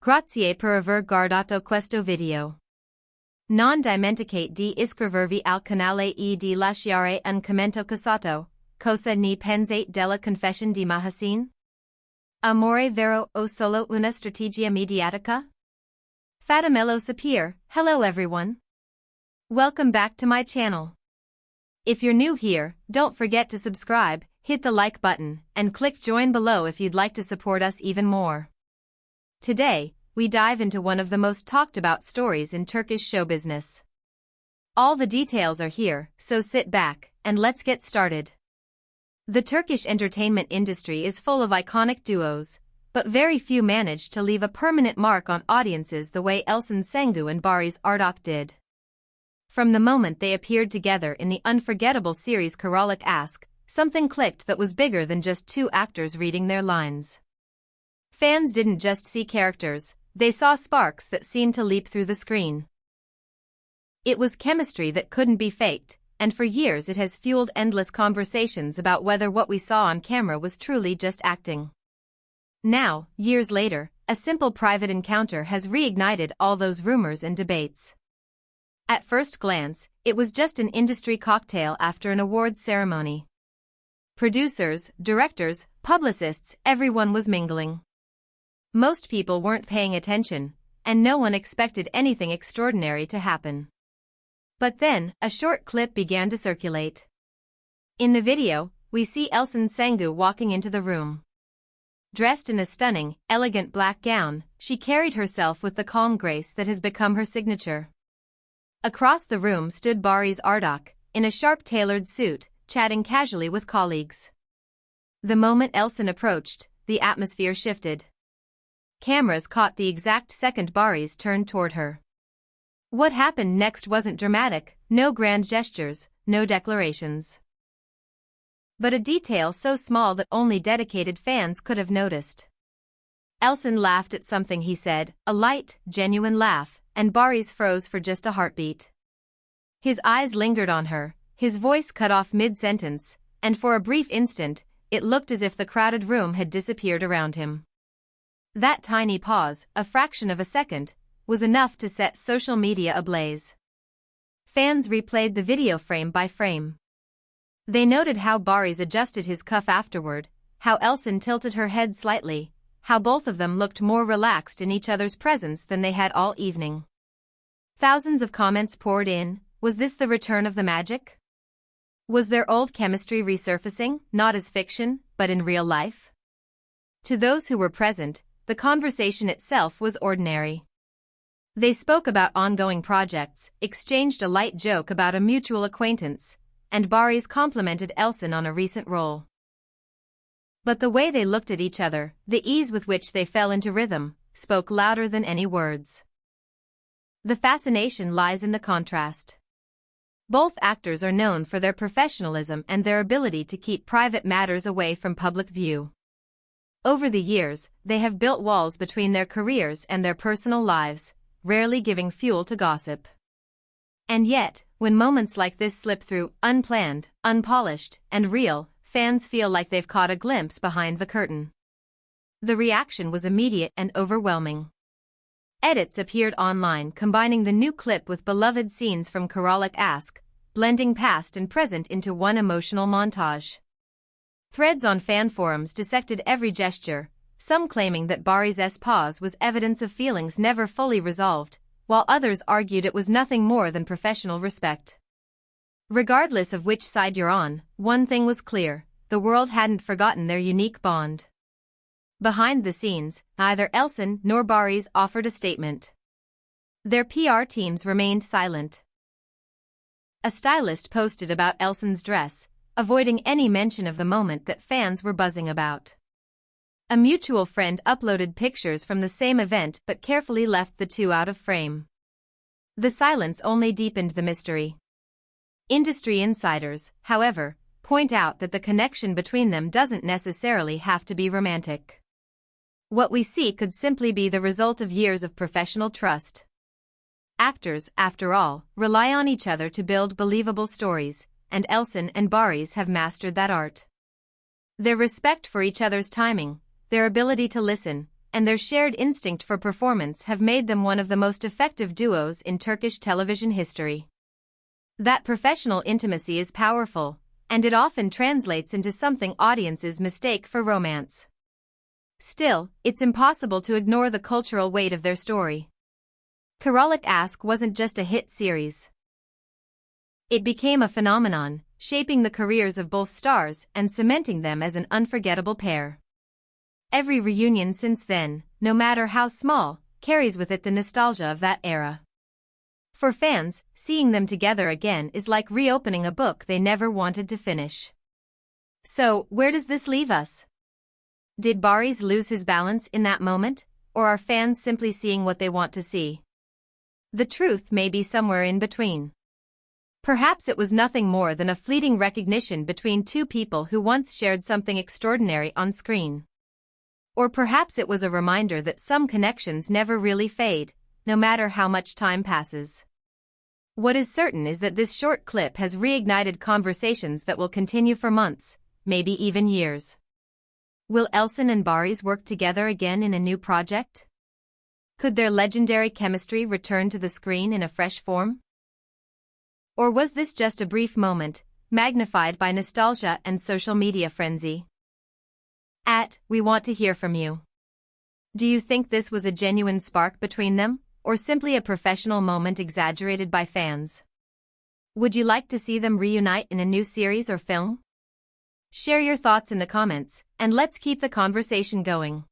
Grazie per aver guardato questo video. Non dimenticate di iscrivervi al canale e di lasciare un commento qui sotto. Cosa ne pensate della confession di Mahasin? Amore vero o solo una strategia mediatica? Fatemelo sapere. Hello everyone. Welcome back to my channel. If you're new here, don't forget to subscribe, hit the like button, and click join below if you'd like to support us even more. Today, we dive into one of the most talked about stories in Turkish show business. All the details are here, so sit back, and let's get started. The Turkish entertainment industry is full of iconic duos, but very few manage to leave a permanent mark on audiences the way Elçin Sangu and Barış Arduç did. From the moment they appeared together in the unforgettable series Karalık Aşk, something clicked that was bigger than just two actors reading their lines. Fans didn't just see characters, they saw sparks that seemed to leap through the screen. It was chemistry that couldn't be faked, and for years it has fueled endless conversations about whether what we saw on camera was truly just acting. Now, years later, a simple private encounter has reignited all those rumors and debates. At first glance, it was just an industry cocktail after an awards ceremony. Producers, directors, publicists, everyone was mingling. Most people weren't paying attention, and no one expected anything extraordinary to happen. But then, a short clip began to circulate. In the video, we see Elçin Sangu walking into the room. Dressed in a stunning, elegant black gown, she carried herself with the calm grace that has become her signature. Across the room stood Barış Arduç, in a sharp-tailored suit, chatting casually with colleagues. The moment Elçin approached, the atmosphere shifted. Cameras caught the exact second Barış turned toward her. What happened next wasn't dramatic, no grand gestures, no declarations. But a detail so small that only dedicated fans could have noticed. Elçin laughed at something he said, a light, genuine laugh, and Barış froze for just a heartbeat. His eyes lingered on her, his voice cut off mid-sentence, and for a brief instant, it looked as if the crowded room had disappeared around him. That tiny pause, a fraction of a second, was enough to set social media ablaze. Fans replayed the video frame by frame. They noted how Barış adjusted his cuff afterward, how Elçin tilted her head slightly, how both of them looked more relaxed in each other's presence than they had all evening. Thousands of comments poured in. Was this the return of the magic? Was their old chemistry resurfacing, not as fiction, but in real life? To those who were present, the conversation itself was ordinary. They spoke about ongoing projects, exchanged a light joke about a mutual acquaintance, and Barış complimented Elçin on a recent role. But the way they looked at each other, the ease with which they fell into rhythm, spoke louder than any words. The fascination lies in the contrast. Both actors are known for their professionalism and their ability to keep private matters away from public view. Over the years, they have built walls between their careers and their personal lives, rarely giving fuel to gossip. And yet, when moments like this slip through, unplanned, unpolished, and real, fans feel like they've caught a glimpse behind the curtain. The reaction was immediate and overwhelming. Edits appeared online combining the new clip with beloved scenes from Karalık Aşk, blending past and present into one emotional montage. Threads on fan forums dissected every gesture, some claiming that Barış's pause was evidence of feelings never fully resolved, while others argued it was nothing more than professional respect. Regardless of which side you're on, one thing was clear, the world hadn't forgotten their unique bond. Behind the scenes, neither Elçin nor Barış offered a statement. Their PR teams remained silent. A stylist posted about Elçin's dress, avoiding any mention of the moment that fans were buzzing about. A mutual friend uploaded pictures from the same event but carefully left the two out of frame. The silence only deepened the mystery. Industry insiders, however, point out that the connection between them doesn't necessarily have to be romantic. What we see could simply be the result of years of professional trust. Actors, after all, rely on each other to build believable stories, and Elçin and Barış have mastered that art. Their respect for each other's timing, their ability to listen, and their shared instinct for performance have made them one of the most effective duos in Turkish television history. That professional intimacy is powerful, and it often translates into something audiences mistake for romance. Still, it's impossible to ignore the cultural weight of their story. Karalık Aşk wasn't just a hit series. It became a phenomenon, shaping the careers of both stars and cementing them as an unforgettable pair. Every reunion since then, no matter how small, carries with it the nostalgia of that era. For fans, seeing them together again is like reopening a book they never wanted to finish. So, where does this leave us? Did Barış lose his balance in that moment, or are fans simply seeing what they want to see? The truth may be somewhere in between. Perhaps it was nothing more than a fleeting recognition between two people who once shared something extraordinary on screen. Or perhaps it was a reminder that some connections never really fade, no matter how much time passes. What is certain is that this short clip has reignited conversations that will continue for months, maybe even years. Will Elçin and Barış work together again in a new project? Could their legendary chemistry return to the screen in a fresh form? Or was this just a brief moment, magnified by nostalgia and social media frenzy? We want to hear from you. Do you think this was a genuine spark between them, or simply a professional moment exaggerated by fans? Would you like to see them reunite in a new series or film? Share your thoughts in the comments, and let's keep the conversation going.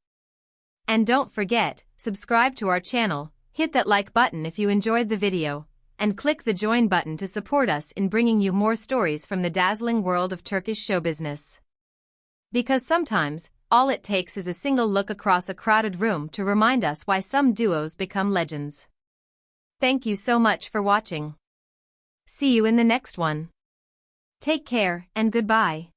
And don't forget, subscribe to our channel, hit that like button if you enjoyed the video, and click the join button to support us in bringing you more stories from the dazzling world of Turkish show business. Because sometimes, all it takes is a single look across a crowded room to remind us why some duos become legends. Thank you so much for watching. See you in the next one. Take care and goodbye.